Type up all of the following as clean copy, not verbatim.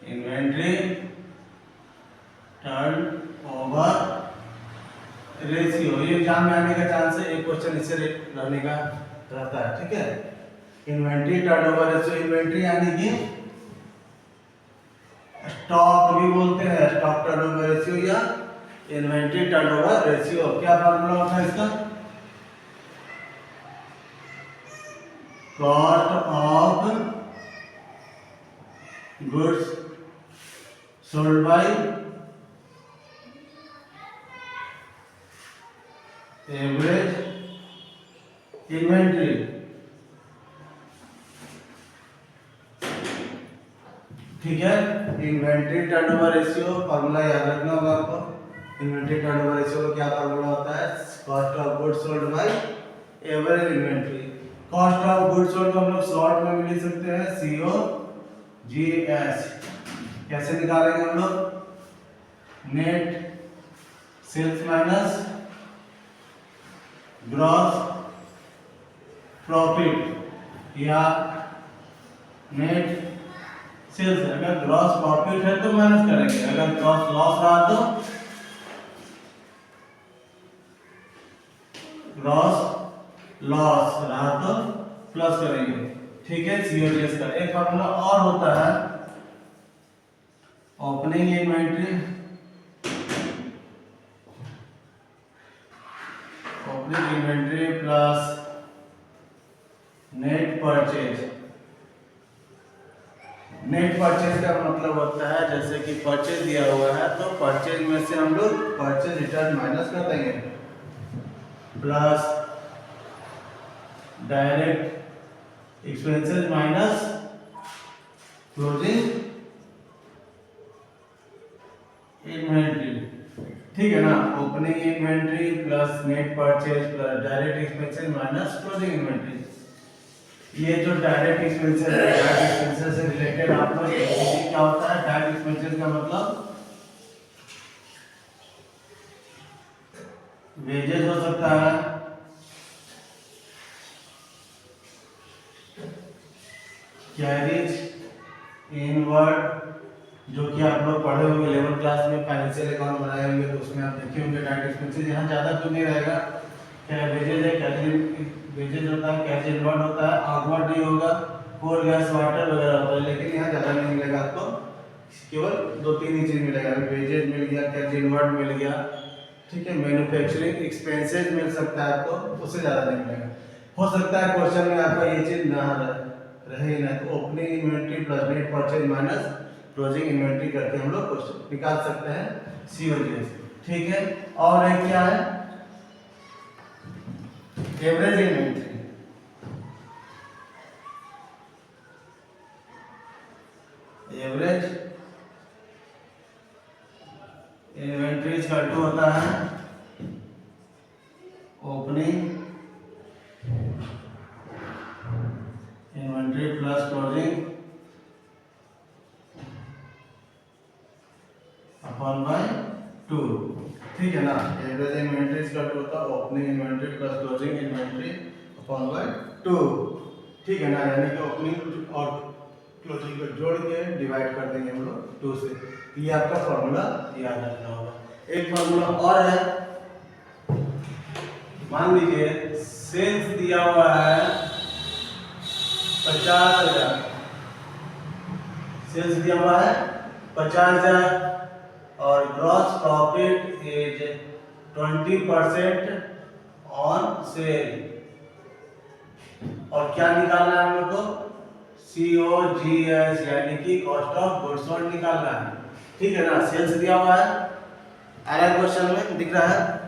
Inventory turnover ratio, ये exam में आने का चांस है, एक क्वेश्चन इससे रहने का रहता है। ठीक है, इन्वेंट्री टर्नओवर रेशियो, इन्वेंट्री यानी कि स्टॉक भी बोलते हैं, स्टॉक टर्नओवर रेशियो या इन्वेंट्री टर्नओवर रेशियो। क्या फॉर्मूला होता है इसका? Cost of goods sold by average inventory. ठीक है, इन्वेंट्री टर्नओवर रेशियो फॉर्मूला याद रखना होगा आपको। इन्वेंट्री टर्नओवर रेशियो का क्या फॉर्मूला होता है? Cost of goods sold by average inventory. Cost of goods sold को हम लोग शॉर्ट में भी लिख सकते हैं COGS। कैसे निकालेंगे हम लोग? Net sales minus gross profit या नेट सेल्स। अगर ग्रॉस प्रॉफिट है तो माइनस करेंगे, अगर ग्रॉस लॉस रहा तो ग्रॉस लॉस रहा तो प्लस करेंगे। ठीक है, COGS का एक फॉर्मूला और होता है opening inventory, opening inventory plus net purchase. Net purchase का मतलब होता है जैसे कि परचेज दिया हुआ है तो परचेज में से हम लोग परचेज रिटर्न माइनस कर देंगे plus direct expenses minus closing inventory. ठीक है ना, opening inventory plus net purchase plus direct expenses minus closing inventory. ये जो डायरेक्ट एक्सपेंसेस है, डायरेक्ट एक्सपेंसेस से रिलेटेड आप लोग क्या होता है? डायरेक्ट एक्सपेंसेस का मतलब वेजेस हो सकता है, कैरीज इनवर्ड, जो कि आप लोग पढ़े होंगे 11th क्लास में फाइनेंशियल अकाउंट बनाए होंगे तो उसमें आप देखे होंगे डायरेक्ट एक्सपेंसेस। यहाँ ज़्यादा तो नहीं रहेगा, क्या वेजेज है, कैश वेजेज होता है, कैश इनवर्ड होता है, आउटवर्ड नहीं होगा, कोल गैस वाटर वगैरह होता है, लेकिन यहाँ ज़्यादा नहीं मिलेगा आपको, केवल 2-3 ही चीज़ मिलेगा। वेजेज मिल गया, कैश इनवर्ड मिल गया, ठीक है, मैन्युफैक्चरिंग एक्सपेंसेस मिल सकता है आपको, उससे ज़्यादा नहीं मिलेगा। हो सकता है क्वेश्चन में आपका ये चीज़ ना रहे ना, तो opening inventory plus net purchase minus closing inventory करके हम लोग क्वेश्चन निकाल सकते हैं COGS। ठीक है, और एक क्या है? Average inventory. एवरेज इन्वेंट्री का टू होता है opening inventory plus closing upon bye 2। ठीक है ना, एवरेज इन्वेंट्री का टू होता है opening inventory plus closing inventory upon bye 2। ठीक है ना, यानी कि ओपनिंग और क्लोजिंग को जोड़ के डिवाइड कर देंगे हम लोग 2 से। ये आपका फॉर्मूला याद रखना होगा। एक फॉर्मूला और है, मान लीजिए सेल्स दिया हुआ है 50,000, सेल्स दिया हुआ है 50,000 और gross profit is 20% on cell. और क्या निकालना है हम लोग को? COGS यानी कि कॉस्ट ऑफ गुड्स सोल्ड निकालना है। ठीक है ना, सेल्स दिया हुआ है, आ रहा है क्वेश्चन में दिख रहा है,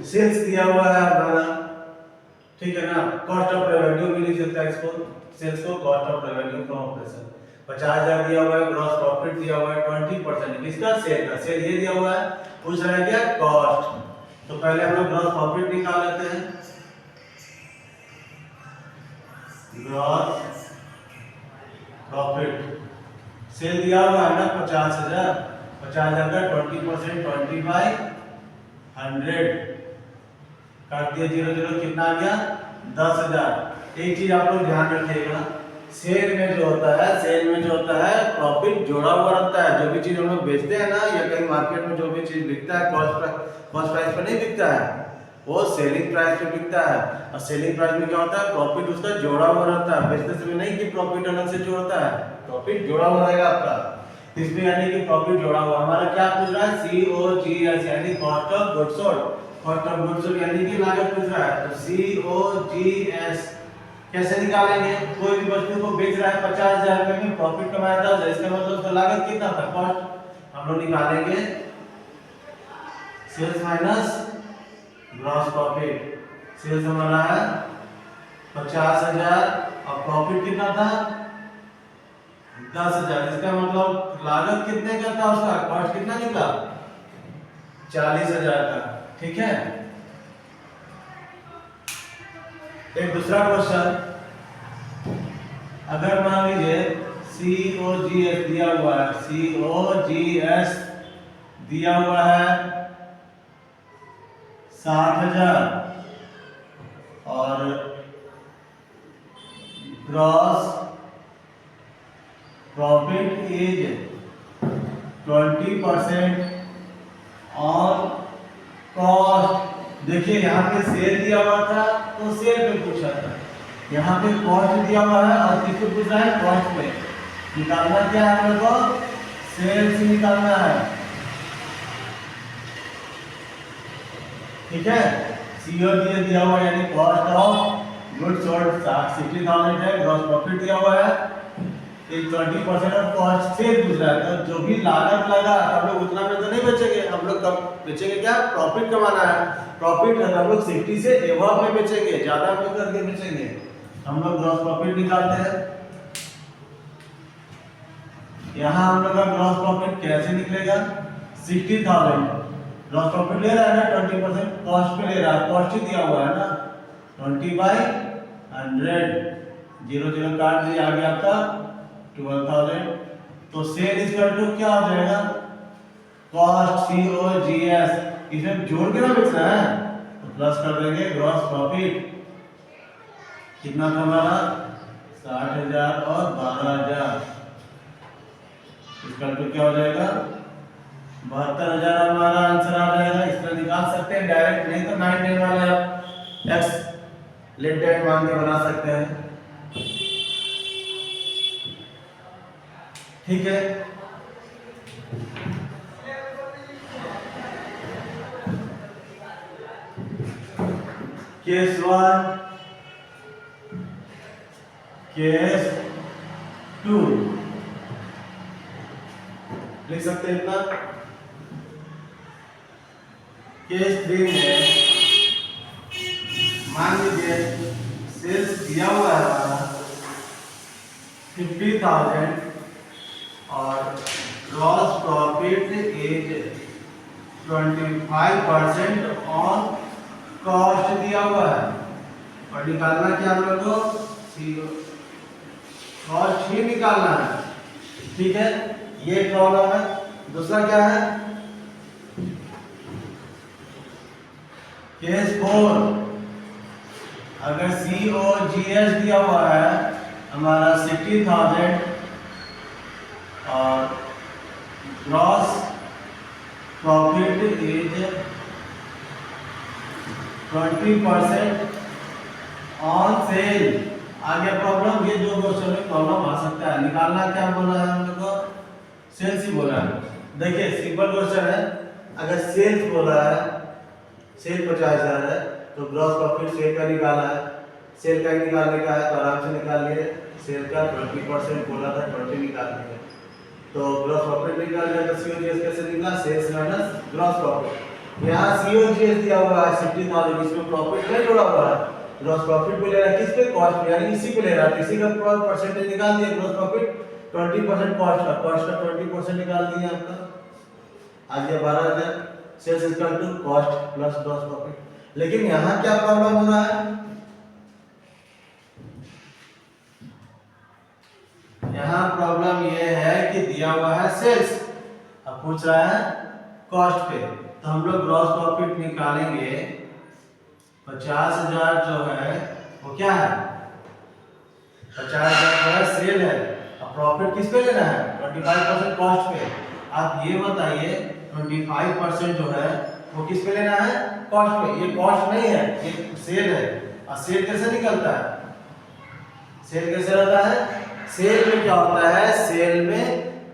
सेल्स दिया हुआ है हमारा। ठीक है ना, कॉस्ट ऑफ रेवेन्यू भी लिख सकता है इसको, सेल्स को cost of revenue from operation. 50,000 दिया हुआ है, ग्रॉस प्रॉफिट दिया हुआ है 20%, किसका? सेल का। सेल ये दिया हुआ है, पूछ रहा है क्या? कॉस्ट। तो पहले हम लोग ग्रॉस प्रॉफिट निकाल लेते हैं। ग्रॉस प्रॉफिट, सेल दिया हुआ है ना 50,000, 50,000 का 20% 20/100 काट दिया, 0 0 कितना आ गया? 10,000। एक चीज आप लोग ध्यान रखिएगा, सेल में जो होता है प्रॉफिट जोड़ा हुआ रहता है। जो भी चीज हम लोग बेचते हैं ना, या कहीं मार्केट में जो भी चीज बिकता है कॉस्ट प्राइस पर नहीं बिकता है, वो सेलिंग प्राइस पे बिकता है। और सेलिंग प्राइस में क्या होता है, प्रॉफिट उसका जोड़ा हुआ रहता है। बेचते समय नहीं कि प्रॉफिट अलग से जोड़ता है, प्रॉफिट जोड़ा हुआ रहेगा आपका। इसमें यानी कि प्रॉफिट जोड़ा हुआ हमारा क्या पूछ रहा है, COGS यानी cost of goods sold. Cost of goods sold यानी कि लागत पूछ रहा है, तो COGS कैसे निकालेंगे। कोई भी वस्तु को बेच रहा है 50,000 रुपए में, प्रॉफिट कमाया 10,000, इसका मतलब उसका लागत कितना था, कॉस्ट। हम लोग निकालेंगे sales minus gross profit. Sales हमारा है 50,000 और प्रॉफिट कितना था 10,000, इसका मतलब लागत कितने का था, उसका कॉस्ट कितना निकला 40,000 का। ठीक है। एक दूसरा क्वेश्चन, अगर मान लीजिए COGS दिया हुआ है, COGS दिया हुआ है 60,000 और gross profit is 20% on cost. देखिए यहाँ पे सेल दिया हुआ था तो सेल पे पूछा था, यहाँ पे कॉस्ट दिया हुआ है और किसको पूछ रहा है, कॉस्ट पे। निकालना क्या है हम लोग को, सेल से निकालना है। ठीक है। COGS दिया हुआ यानी कॉस्ट ऑफ गुड्स सोल्ड 60,000 है, ग्रॉस प्रॉफिट दिया हुआ है 20% ऑफ कॉस्ट से पूछ रहा है। तो जो भी लागत लगा हम लोग उतना में तो नहीं बेचेंगे, हम लोग कब बेचेंगे, क्या प्रॉफिट कमाना है। प्रॉफिट हम लोग 60 से एबव में बेचेंगे, ज्यादा में करके बेचेंगे। हम लोग ग्रॉस प्रॉफिट निकालते हैं। यहाँ हम लोग का ग्रॉस प्रॉफिट कैसे निकलेगा, 60,000 ग्रॉस प्रॉफिट ले रहा है ना, 20% कॉस्ट पे ले रहा है, कॉस्ट ही दिया हुआ है ना, 20/100, 0 काट दिया, आ गया आपका 12,000। तो सेल इक्वल टू क्या हो जाएगा, कॉस्ट COGS, इसमें जोड़ के ना बेचना है तो प्लस कर देंगे ग्रॉस प्रॉफिट। कितना था हमारा 60,000 और 12,000, इक्वल टू क्या हो जाएगा 72,000 हमारा आंसर आ जाएगा। इस तरह निकाल सकते हैं डायरेक्ट, नहीं तो 9 वाले आप एक्स लेट डेट मान के बना सकते हैं। ठीक है। केस 1, केस 2 लिख सकते हैं इतना। केस 3 में मान लीजिए सेल्स दिया हुआ है हमारा 50,000 और gross profit is 25% on cost दिया हुआ है। और निकालना क्या हम लोग को, कॉस्ट ही निकालना है। ठीक है, ये प्रॉब्लम है। दूसरा क्या है, केस 4, अगर COGS दिया हुआ है हमारा 60,000 और gross profit is 20% on sale. आ गया प्रॉब्लम। ये दो क्वेश्चन में प्रॉब्लम आ सकता है। निकालना क्या बोला है हम लोग को, सेल्स ही बोला है। देखिए सिंपल क्वेश्चन है, अगर सेल्स बोला है, सेल 50,000 है तो ग्रॉस प्रॉफिट सेल का निकाला है, सेल का निकालने का है तो आराम से निकाल लिए। सेल का 20% बोला था, 20 निकाल लिए तो ग्रॉस प्रॉफिट निकाल लिया। तो COGS कैसे निकला, सेल्स माइनस ग्रॉस प्रॉफिट। यहाँ COGS दिया हुआ है 60,000, इसमें प्रॉफिट नहीं जोड़ा हुआ है, ग्रॉस प्रॉफिट पे ले रहा है, किस पे, कॉस्ट पे, यानी इसी पे ले रहा है। इसी का परसेंटेज निकाल दिया, ग्रॉस प्रॉफिट 20% कॉस्ट का 20% निकाल दिया आपका, आ गया 12,000। Sales equal to cost plus gross profit. लेकिन यहाँ क्या प्रॉब्लम हो रहा है, यहाँ प्रॉब्लम ये है कि दिया हुआ है सेल्स, अब पूछ रहा है कॉस्ट पे। तो हम लोग ग्रॉस प्रॉफिट निकालेंगे, 50,000 जो है वो क्या है 50,000 जो है सेल है, अब प्रॉफिट किस पे लेना है? 25% कॉस्ट पे। आप ये बताइए 25% जो है वो किस पे लेना है? कॉस्ट पे। ये कॉस्ट नहीं है, ये सेल है। और सेल कैसे निकलता है? सेल कैसे रहता है? सेल में क्या होता है? सेल में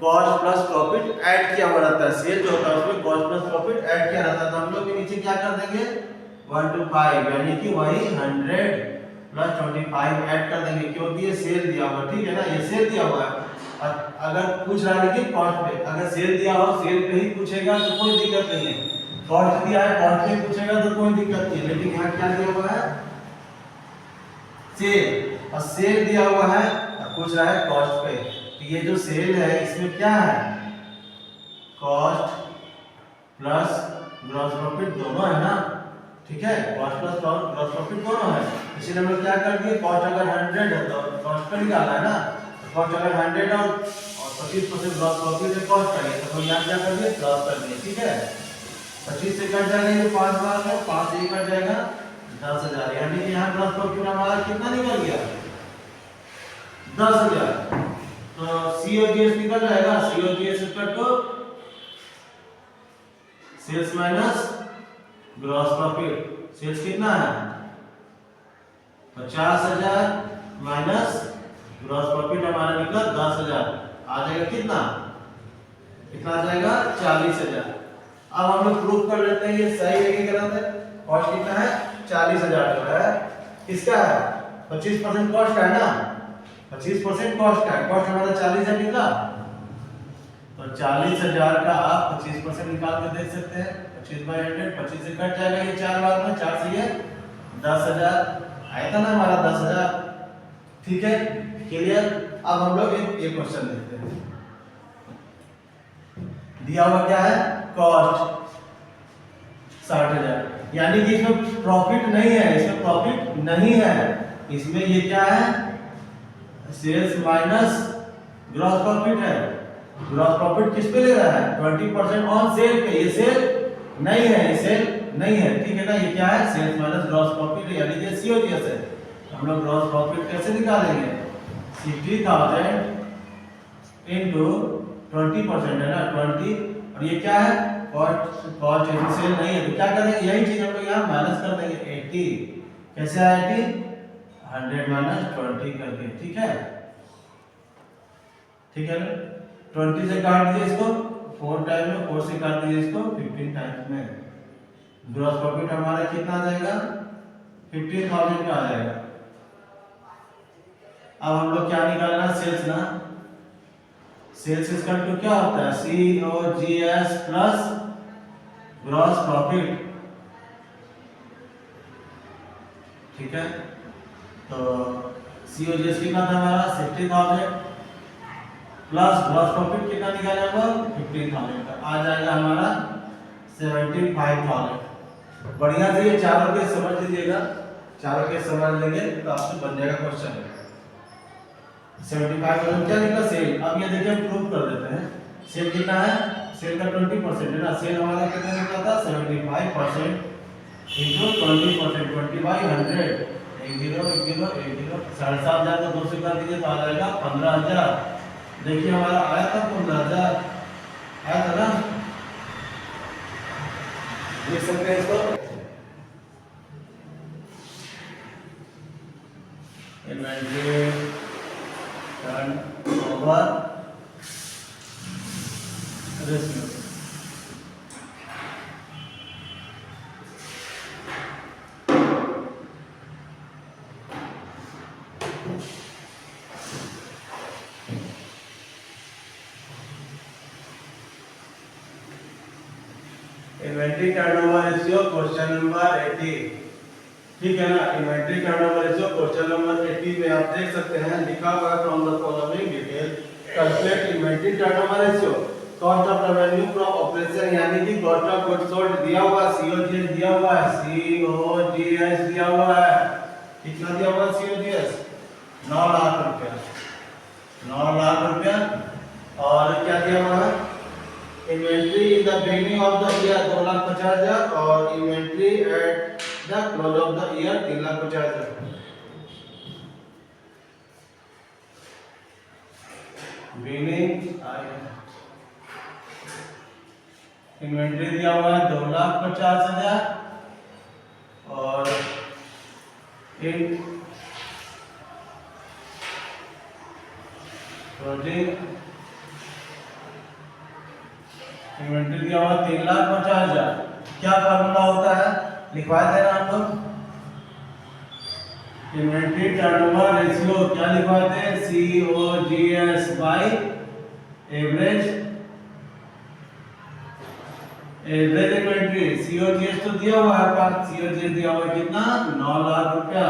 कॉस्ट प्लस प्रॉफिट ऐड किया हुआ रहता है। सेल जो होता है उसमें कॉस्ट प्लस प्रॉफिट ऐड किया रहता है। तो हम लोग के नीचे क्या कर देंगे? 1 to 5 यानी कि वही 100 प्लस 25 ऐड कर देंगे, क्योंकि ये सेल दिया हुआ, ठीक है ना? ये सेल दिया हुआ है। और अगर पूछ रहा है कि कॉस्ट पे, अगर सेल दिया हो, सेल पे ही पूछेगा तो कोई दिक्कत नहीं है। कॉस्ट दिया है, कॉस्ट पे पूछेगा तो कोई दिक्कत नहीं है। लेकिन यहाँ क्या दिया हुआ है? सेल। और सेल दिया हुआ है और पूछ रहा है कॉस्ट पे। तो ये जो सेल है इसमें क्या है? कॉस्ट प्लस ग्रॉस प्रॉफिट दोनों है ना, ठीक है? कॉस्ट प्लस ग्रॉस प्रॉफिट दोनों है। इसीलिए हम लोग क्या कर दिए? कॉस्ट अगर 100 है तो कॉस्ट पे निकालना है ना। कॉस्ट अगर 100 और 25% ग्रॉस प्रॉफिट है कॉस्ट का, तो हम यहाँ क्या कर दिए? प्लस कर दिए, ठीक है? 25 से कट जाएगा, ये 5 बार में 5 से कट जाएगा 10,000, यानी कि यहाँ ग्रॉस प्रॉफिट हमारा कितना निकल गया? 10,000। तो COGS निकल जाएगा। COGS equal to sales minus gross profit. Sales कितना है? 50,000 माइनस ग्रॉस प्रॉफिट हमारा निकला 10,000, आ जाएगा कितना? कितना आ जाएगा? 40,000। अब हम लोग प्रूफ कर लेते हैं ये सही है कि गलत है। कॉस्ट कितना है? 40,000 जो है किसका है? 25% कॉस्ट का है ना, 25% कॉस्ट का है। कॉस्ट हमारा 40,000 निकला, तो 40,000 का आप 25% निकाल के देख सकते हैं। 25/100, 25 से कट जाएगा ये 4 बार में, 4 से ये 10,000 आया था ना हमारा 10,000, ठीक है? क्लियर? अब हम लोग एक क्वेश्चन देखते हैं। दिया हुआ क्या है? कॉस्ट 60,000, यानी कि इसमें प्रॉफिट नहीं है, इसमें प्रॉफिट नहीं है। इसमें ये क्या है? सेल्स माइनस ग्रॉस प्रॉफिट है। ग्रॉस प्रॉफिट किस पे ले रहा है? 20% ऑन सेल पे। ये सेल नहीं है, ये सेल नहीं है, ठीक है ना? ये क्या है? सेल्स माइनस ग्रॉस प्रॉफिट, यानी कि COGS है। हम लोग ग्रॉस प्रॉफिट कैसे निकालेंगे? 60,000 इनटू 20% है ना, 20, और ये क्या है? कॉस्ट सेल नहीं है, तो क्या करेंगे? यही चीज हम लोग यहाँ माइनस कर देंगे 80। कैसे आया 80? 100 माइनस 20 करके, ठीक है? ठीक है ना? 20 से काट दिए इसको 4 टाइम में, 4 से काट दिए इसको 15 टाइम्स में। ग्रॉस प्रॉफिट हमारा कितना आ जाएगा? 15,000 का आ जाएगा। अब हम लोग क्या निकालना? सेल्स ना। सेल्स इसका टू क्या होता है? COGS प्लस ग्रॉस प्रॉफिट, ठीक है? तो COGS कितना था हमारा? 60,000 प्लस ग्रॉस प्रॉफिट कितना निकाला हम? 15,000 का, आ जाएगा हमारा 75,000। बढ़िया से ये चारों के समझ लीजिएगा, चारों के समझ लेंगे तो आपसे बन जाएगा क्वेश्चन। 75,000 क्या निकला? सेल। अब ये देखिए प्रूफ कर देते हैं। सेल कितना है? सेल का 20% है ना। सेल हमारा कितना निकला था? 75% इनटू 20%, 20/100, 10 7,500 को 2 से कर दीजिए तो आ जाएगा 15,000। देखिए हमारा आया था 15,000, आया था ना? देख सकते हैं इसको। Inventory turnover ratio, inventory turnover ratio question number 80, ठीक है ना? Inventory turnover ratio question number 80 में आप देख सकते हैं लिखा हुआ है from the following detail calculate inventory turnover ratio. Cost of revenue from operation, यानी कि कॉस्ट ऑफ गुड्स सोल्ड दिया हुआ है, COGS दिया हुआ है, COGS दिया हुआ है। कितना दिया हुआ है COGS? 9 लाख रुपया, 9 लाख रुपया। और क्या दिया हुआ है? Inventory in the beginning of the year 2,50,000 और inventory at the close of the year 3,50,000। Billing inventory दिया हुआ है 2,50,000 और क्लोजिंग इन्वेंट्री दिया हुआ 3,50,000। क्या फार्मूला होता है लिखवा देना आप लोग। इन्वेंट्री टर्नओवर रेशियो क्या लिखवाते हैं, COGS by average inventory. COGS तो दिया हुआ है, आपका COGS दिया हुआ है कितना, 9 लाख रुपया।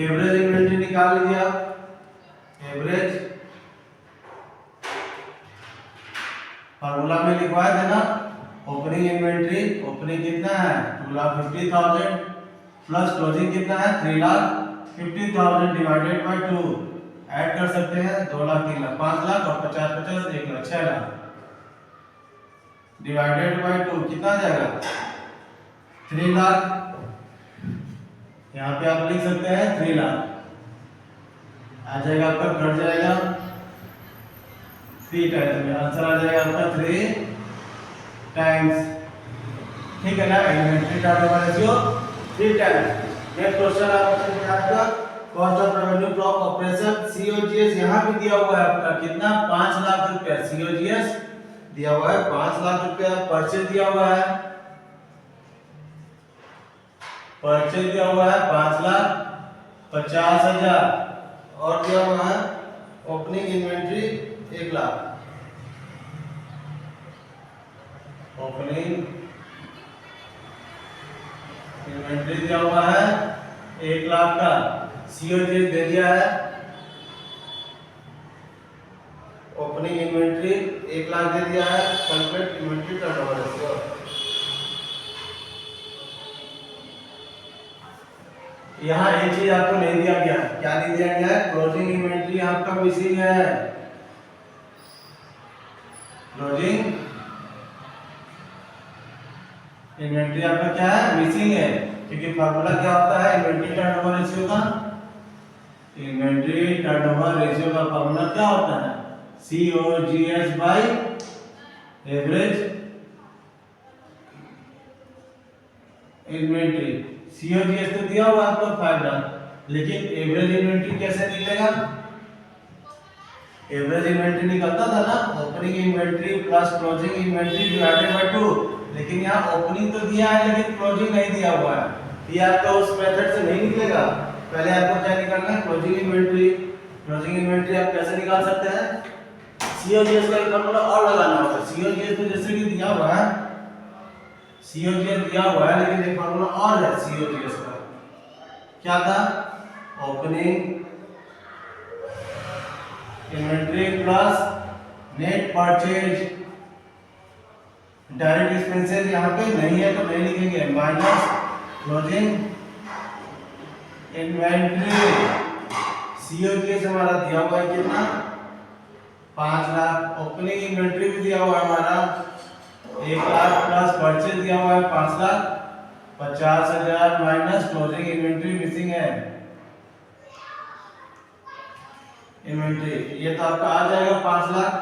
एवरेज इन्वेंट्री निकाल लीजिए आप। एवरेज फार्मूला में लिखवा देना। ओपनिंग इन्वेंट्री, ओपनिंग कितना है 2,50,000 प्लस क्लोजिंग कितना है 3,50,000 डिवाइडेड बाय 2। ऐड कर सकते हैं 2 लाख 3 लाख 5 लाख और 50 50 1 लाख 6 लाख डिवाइडेड बाय 2 कितना आ जाएगा 3 लाख। यहाँ पे आप लिख सकते हैं 3 लाख आ जाएगा आपका, कट जाएगा 3 टाइम्स में आंसर आ जाएगा आपका 3 टाइम्स। ठीक है ना, inventory turnover ratio 3 times. Next question आपका cost of revenue from operation. COGS यहाँ भी दिया हुआ है आपका कितना 5 लाख रुपया। COGS दिया हुआ है 5 लाख रुपया। परचेज दिया हुआ है, परचेज दिया हुआ है 5,50,000 और दिया हुआ है opening inventory 1 lakh. Opening inventory दिया हुआ है 1 लाख का। COGS दे दिया है, ओपनिंग इन्वेंट्री 1 लाख दे दिया है। Calculate inventory turnover ratio. यहाँ एक चीज आपको नहीं दिया गया, क्या नहीं दिया गया है, क्लोजिंग इन्वेंट्री आपका मिसिंग है। क्लोजिंग इन्वेंट्री आपका क्या है, मिसिंग है। क्योंकि फार्मूला क्या होता है इन्वेंट्री टर्नओवर रेशियो का, इन्वेंट्री टर्नओवर रेशियो का फार्मूला क्या होता है, COGS by average inventory. COGS तो दिया हुआ आपको 5 लाख, लेकिन एवरेज इन्वेंट्री कैसे निकलेगा, एवरेज इन्वेंट्री निकलता था ना opening inventory plus closing inventory divided by 2। लेकिन यहाँ ओपनिंग तो दिया है लेकिन क्लोजिंग नहीं दिया हुआ है, ये आपका उस मेथड से नहीं निकलेगा। पहले आपको क्या निकालना है, क्लोजिंग इन्वेंट्री। क्लोजिंग इन्वेंट्री आप कैसे निकाल सकते हैं, COGS का फॉर्मूला और लगाना होगा। COGS तो जैसे कि दिया हुआ है, COGS दिया हुआ है लेकिन एक फॉर्मूला और है COGS का, क्या था, opening inventory plus net purchase. Direct expenses यहाँ पे नहीं है तो नहीं लिखेंगे, माइनस क्लोजिंग इन्वेंट्री। COGS हमारा दिया हुआ है कितना 5 लाख। ओपनिंग इन्वेंट्री भी दिया हुआ है हमारा 1 लाख प्लस परचेज दिया हुआ है 5,50,000 माइनस क्लोजिंग इन्वेंट्री मिसिंग है इन्वेंट्री। ये तो आपका आ जाएगा 5 लाख,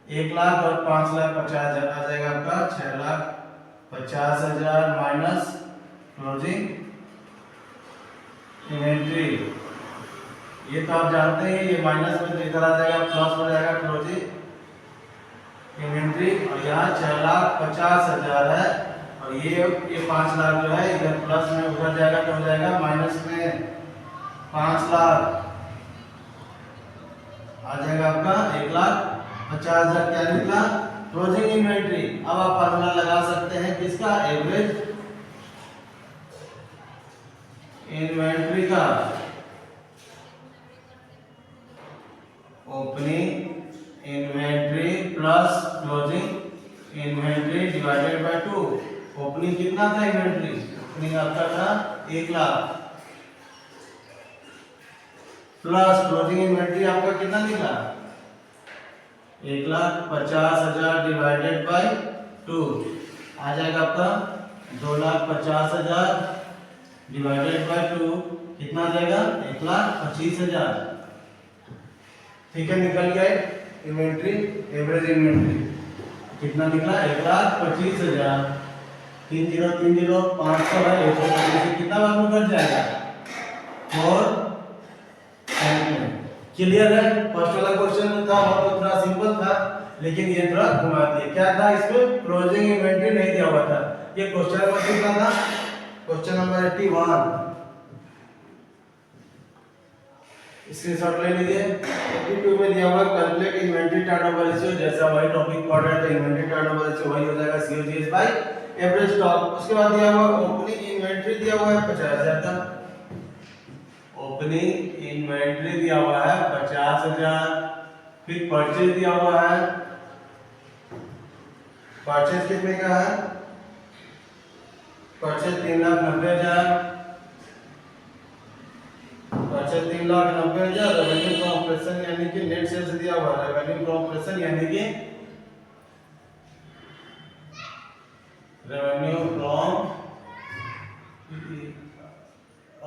1 लाख और 5,50,000 आ जाएगा आपका 6,50,000 माइनस क्लोजिंग इन्वेंट्री। ये तो आप जानते हैं ये माइनस में इधर आ जाएगा, प्लस हो जाएगा क्लोजिंग इन्वेंट्री। और यहाँ 6,50,000 है और ये 5 लाख जो है इधर प्लस में उधर जाएगा तो हो जाएगा माइनस में 5 लाख आ जाएगा आपका 1,50,000 क्या निकला क्लोजिंग इन्वेंट्री। अब आप फार्मूला लगा सकते हैं किसका, एवरेज इन्वेंट्री का। Opening inventory plus closing inventory divided by 2। Opening कितना था इन्वेंट्री, ओपनिंग आपका था 1 लाख प्लस क्लोजिंग इन्वेंट्री आपका कितना निकला 1,50,000 डिवाइडेड बाय 2 आ जाएगा आपका 2,50,000 डिवाइडेड बाय 2 कितना आ जाएगा 1,25,000। ठीक है, निकल गया इन्वेंट्री, एवरेज इन्वेंट्री कितना निकला 1,25,000। 3030 500 है, 125 कितना बार में कट जाएगा 4 में। क्लियर है? फर्स्ट वाला क्वेश्चन था वो तो थोड़ा सिंपल था, लेकिन ये थोड़ा घुमा दिया। क्या था इसमें? क्लोजिंग इन्वेंट्री नहीं दिया हुआ था। ये क्वेश्चन नंबर कितना था? Question number 81। स्क्रीनशॉट ले लीजिए। 82 में दिया हुआ कैलकुलेट इन्वेंट्री टर्नओवर रेशियो, जैसा वही टॉपिक पढ़ रहे थे, इन्वेंट्री टर्नओवर रेशियो वही हो जाएगा COGS बाय एवरेज स्टॉक। उसके बाद दिया हुआ ओपनिंग इन्वेंट्री दिया हुआ है 50,000 का। ओपनिंग इन्वेंट्री दिया हुआ है 50,000। फिर परचेज दिया हुआ है, परचेज कितने का है? Purchase 3,90,000। Purchase 3,90,000। Revenue from operation यानी कि नेट सेल्स दिया हुआ है। रेवेन्यू फ्रॉम ऑपरेशन यानी कि रेवेन्यू फ्रॉम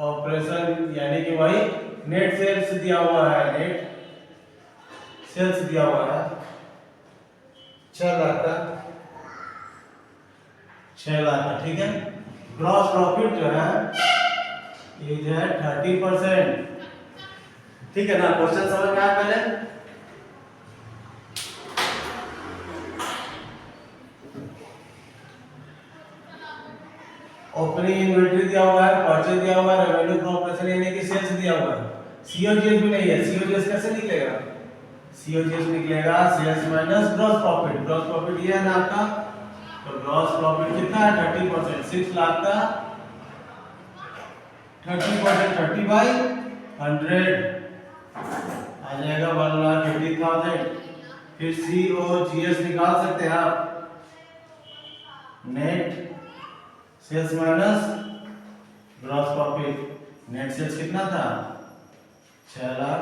ऑपरेशन यानी कि वही नेट सेल्स दिया हुआ है। नेट सेल्स दिया हुआ है 6 लाख का, 6 लाख का। ठीक है, ग्रॉस प्रॉफिट जो है ये जो है 30%। ठीक है ना? क्वेश्चन समझ में आया पहले? ओपनिंग इन्वेंट्री दिया हुआ है, परचेज दिया हुआ है, रेवेन्यू फ्रॉम ऑपरेशन यानी कि सेल्स दिया हुआ है। COGS भी नहीं है। COGS कैसे निकलेगा? COGS निकलेगा sales minus gross profit. Gross profit ये है ना आपका, तो ग्रॉस प्रॉफिट कितना है 30%। 6 लाख का 30%, 30 बाई 100 आ जाएगा 1,80,000। फिर COGS निकाल सकते हैं आप, net sales minus gross profit. Net sales कितना था 6 लाख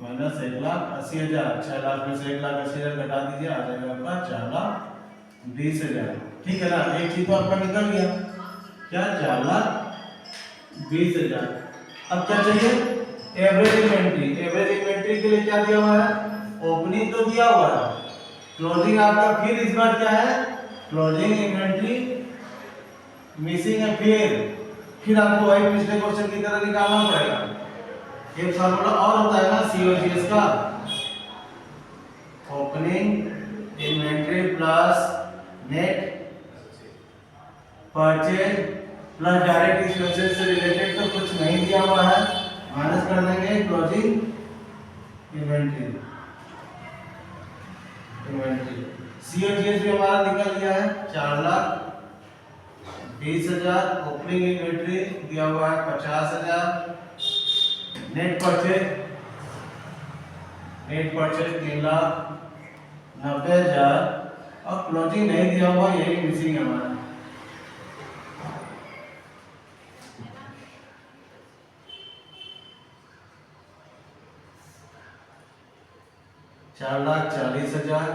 माइनस 1,80,000। 6 लाख में से 1,80,000 घटा दीजिए, आ जाएगा आपका 4,20,000। ठीक है ना? एक चीज तो आपका निकल गया, क्या 4,20,000। अब क्या चाहिए? Average inventory. एवरेज इन्वेंट्री के लिए क्या दिया हुआ है? ओपनिंग तो दिया हुआ है, क्लोजिंग आपका फिर इस बार क्या है? क्लोजिंग इन्वेंट्री मिसिंग है। फिर आपको वही पिछले क्वेश्चन की तरह निकालना पड़ेगा। एक फार्मूला और होता है ना COGS का, opening inventory plus net purchase plus direct expenses से रिलेटेड तो कुछ नहीं दिया हुआ है, माइनस कर देंगे क्लोजिंग इन्वेंट्री। COGS भी हमारा निकल गया है 4,20,000। ओपनिंग इन्वेंट्री दिया हुआ है 50,000। नेट परचेज 3,90,000 और क्लोजिंग नहीं दिया हुआ, यही मिसिंग है हमारा। $4,40,000,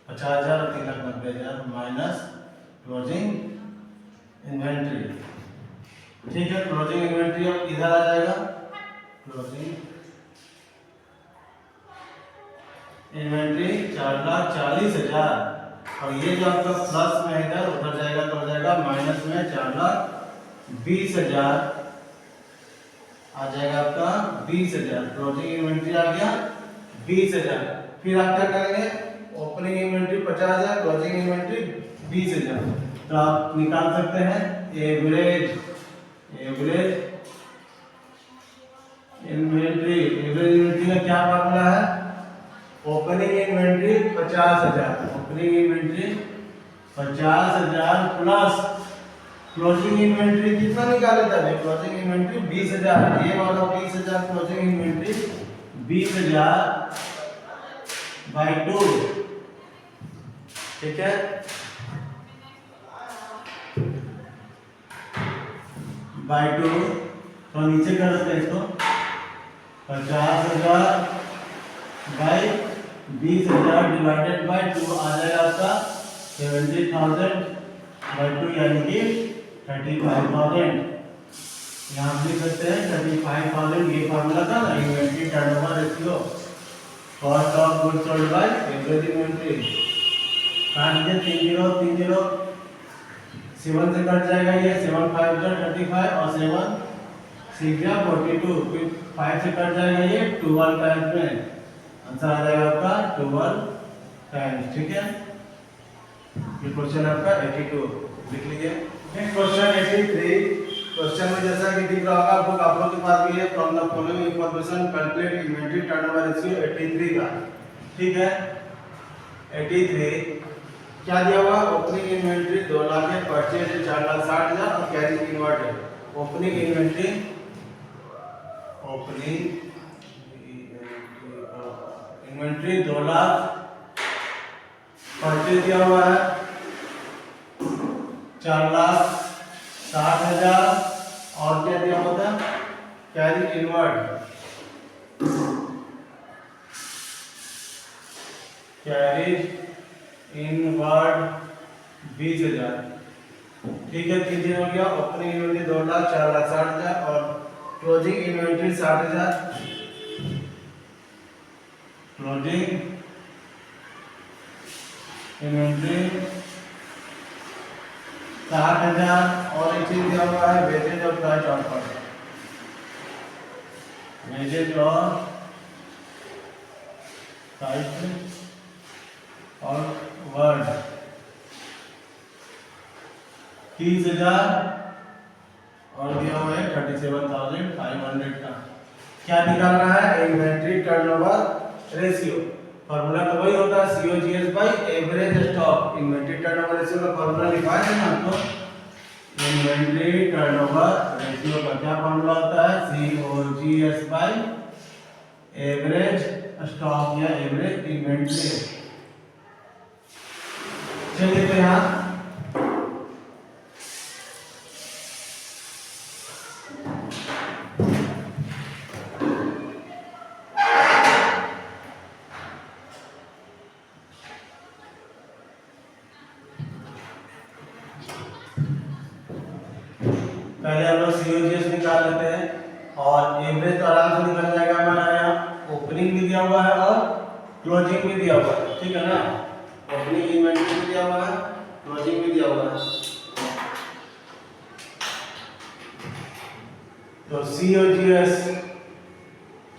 50,000 और 3,90,000 माइनस क्लोजिंग इन्वेंट्री। ठीक है, क्लोजिंग इन्वेंट्री अब इधर आ जाएगा। क्लोजिंग इन्वेंट्री 4,40,000 और ये जो आपका प्लस में इधर उधर जाएगा तो हो जाएगा माइनस में 4,20,000 आ जाएगा आपका 20,000। क्लोजिंग इन्वेंट्री आ गया 20,000। फिर आप क्या करेंगे? Opening inventory 50,000, closing inventory 20,000। तो आप निकाल सकते हैं एवरेज इन्वेंट्री। एवरेज इन्वेंट्री का क्या फार्मूला है? Opening inventory 50,000, opening inventory 50,000 plus closing inventory कितना निकाले थे? क्लोजिंग इन्वेंट्री 20,000, ये वाला 20,000 क्लोजिंग इन्वेंट्री 20,000 बाय 2। ठीक है, बाय 2। तो नीचे कर सकते हैं इसको 50,000 बाय 20,000 डिवाइडेड बाय 2 आ जाएगा आपका 70,000 बाय 2 यानी कि 35,000, यहाँ आप लिख सकते हैं 35,000। ये फार्मूला था ना inventory turnover ratio, cost of goods sold by average inventory. 7 से कट जाएगा ये, 7 5 जा 35 और 7 6 जा 42, फिर 5 से कट जाएगा ये 12 टाइम्स में, आंसर आ जाएगा आपका 12 टाइम्स। ठीक है, ये क्वेश्चन आपका 82 लिख लीजिए। Next question 83। क्वेश्चन में जैसा कि दिख रहा होगा आपको, आप लोग के पास भी है, from the following information calculate inventory turnover ratio 83 का। ठीक है, 83 क्या दिया हुआ, ओपनिंग इन्वेंट्री 2 लाख है, परचेज 4,60,000 और कैरी इनवर्ट है। Opening inventory, inventory 2 lakh, purchase दिया हुआ है 4,60,000 और क्या दिया हुआ था, कैरी इनवर्ट, कैरी इनवर्ड 20,000। ठीक है, 3 दिन हो गया। ओपनिंग इन्वेंट्री 2 लाख, 4,60,000 और क्लोजिंग इन्वेंट्री 60,000। क्लोजिंग इन्वेंट्री 60,000 और एक चीज दिया हुआ है वेजेज और प्राइस ऑफर, वेजेज और प्राइस और वर्ड 30,000 और दिया हुआ है 37,500 का। क्या निकालना है, इन्वेंट्री टर्नओवर रेशियो। फॉर्मूला तो वही होता है COGS by average stock. Inventory turnover ratio का फॉर्मूला लिखा है ना आपको, इन्वेंट्री टर्नओवर रेशियो का क्या फॉर्मूला होता है, COGS बाय एवरेज स्टॉक या एवरेज इन्वेंट्री। चलिए तो यहाँ पहले हम लोग COGS निकाल लेते हैं और एवरेज तो आराम से निकल जाएगा हमारा। यहाँ ओपनिंग भी दिया हुआ है और क्लोजिंग भी दिया हुआ है, ठीक है ना। ओपनिंग इन्वेंट्री भी दिया हुआ है, क्लोजिंग भी दिया हुआ है। तो COGS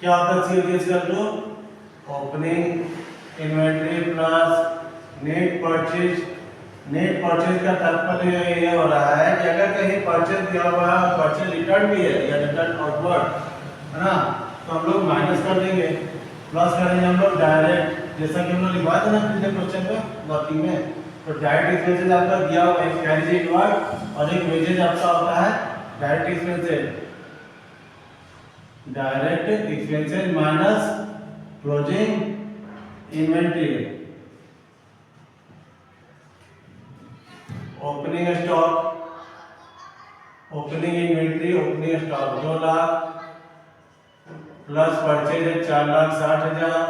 क्या होता है, COGS का लो opening inventory plus net purchase. Net purchase का तात्पर्य ये हो रहा है कि अगर कहीं परचेज दिया हुआ है और परचेज रिटर्न भी है या रिटर्न आउटवर्ड है ना, तो हम लोग माइनस कर देंगे, प्लस करेंगे हम लोग डायरेक्ट, जैसा कि हम लोग लिखवाए थे ना पिछले क्वेश्चन में वर्किंग में। तो डायरेक्ट एक्सपेंसेस आपका दिया हुआ है कैरी इनवर्ड और एक वेजेज आपका होता है direct expenses. Direct expenses minus closing inventory. Opening stock, opening inventory, opening stock 2 lakh plus purchase है 4,60,000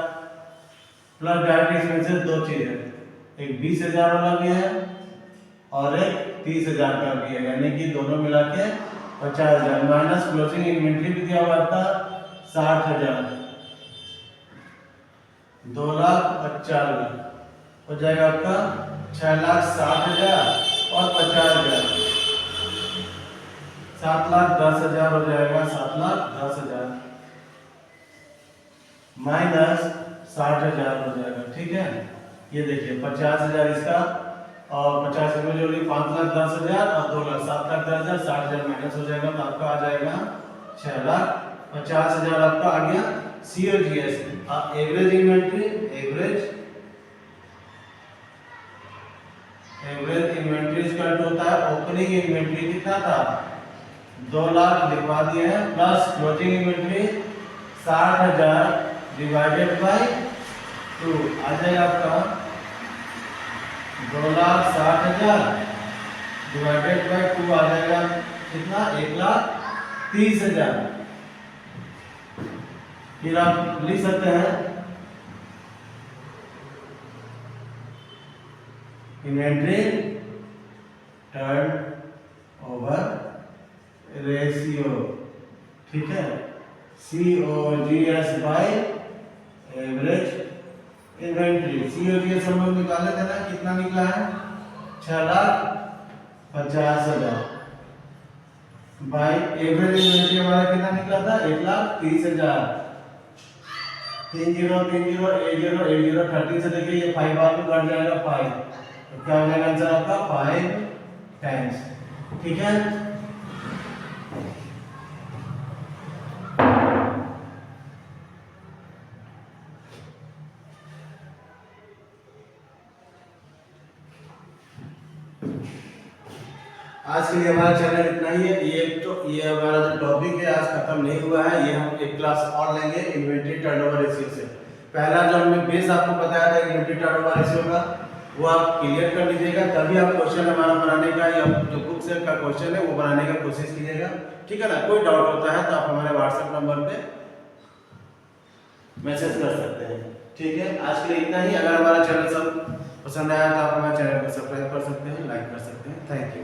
प्लस डायरेक्ट एक्सपेंसेस। दो चीज है, एक 20,000 वाला भी है और एक 30,000 का भी है, यानी कि दोनों मिला के 50,000 माइनस क्लोजिंग इन्वेंट्री भी दिया हुआ था 60,000। 2,50,000 हो जाएगा आपका 6,60,000 और 50,000 7,10,000 हो जाएगा। 7,10,000 माइनस 60,000 हो जाएगा, ठीक है। ये देखिए 50,000 इसका और 50 में जोड़िए 5,10,000 और 2 लाख 7,10,000, 60,000 माइनस हो जाएगा तो आपका आ जाएगा 6,50,000 आपका आ गया COGS। Average inventory, average inventory इसका होता है ओपनिंग इन्वेंट्री कितना था 2 लाख लिखवा दिए हैं plus closing inventory 60,000 divided by 2 आ जाएगा आपका 2,60,000 डिवाइडेड बाय 2 आ जाएगा कितना 1,30,000। फिर आप लिख सकते हैं इन्वेंट्री टर्न ओवर रेशियो, ठीक है, COGS by average inventory. COGS हम लोग निकाले थे ना, कितना निकला है 6,50,000 बाय एवरेज इन्वेंट्री हमारा कितना निकला था 1,30,000। 30 से देखिए ये 5 बार में कट जाएगा 5, तो क्या हो जाएगा आंसर आपका 5 टाइम्स, ठीक है। आज के लिए हमारा चैनल इतना ही है। ये हमारा जो टॉपिक है आज खत्म नहीं हुआ है, ये हम एक क्लास और लेंगे इन्वेंट्री टर्नओवर रेशियो से। पहला जो हमने बेस आपको बताया था इन्वेंट्री टर्नओवर रेशियो का, वो आप क्लियर कर लीजिएगा, तभी आप क्वेश्चन हमारा बनाने का या जो बुक से का क्वेश्चन है वो बनाने का कोशिश कीजिएगा, ठीक है ना। कोई डाउट होता है तो आप हमारे व्हाट्सएप नंबर पे मैसेज कर सकते हैं, ठीक है। आज के लिए इतना ही। अगर हमारा चैनल सब पसंद आया तो आप हमारे चैनल को सब्सक्राइब कर सकते हैं, लाइक कर सकते हैं। Thank you.